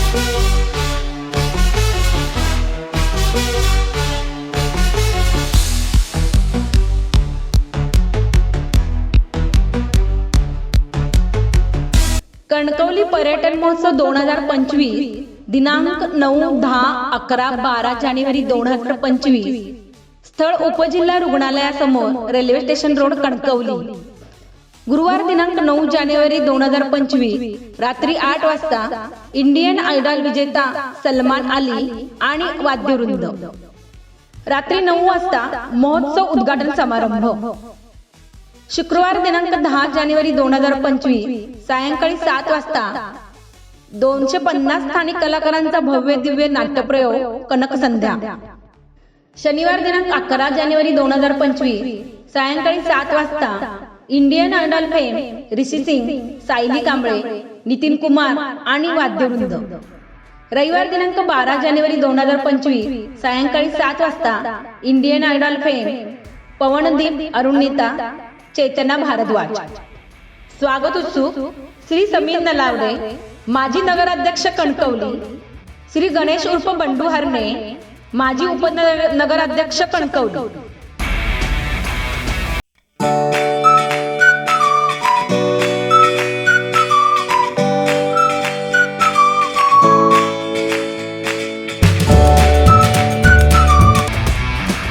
कणकवली पर्यटन महोत्सव 2025 दिनांक 9, 10, 11, 12 जानेवारी 2025 स्थळ उपजिल्हा रुग्णालयासमोर रेल्वे स्टेशन रोड कणकवली। गुरुवार दिनांक 9 जानेवारी 2025 रात्री 8 वाजता इंडियन आयडॉल विजेता सलमान अली आणि वाद्यवृंद। रात्री 9 वाजता महोत्सव उद्घाटन समारंभ। शुक्रवार दिनांक 10 जानेवारी 2025 सायंकाळी 7 वाजता 250 स्थानिक कलाकारांचा भव्य दिव्य नाट्यप्रयोग कनक संध्या। शनिवार दिनांक 11 जानेवारी 2025 सायंकाळी 7 वाजता इंडियन आयडॉल फेम ऋषी सिंग, सायली कांबळे, नितीन कुमार आणि वाद्यवृंद। रविवार दिनांक 12 जानेवारी 2025 सायंकाळी 7 वाजता Indian Idol fame Pawandeep, Arunita, Chaitna Bhardwaj. स्वागत उत्सुक श्री समीर नलावडे, माजी नगराध्यक्ष कणकवली, श्री गणेश उर्फ बंडू हरणे, माजी उपनगराध्यक्ष कणकवली।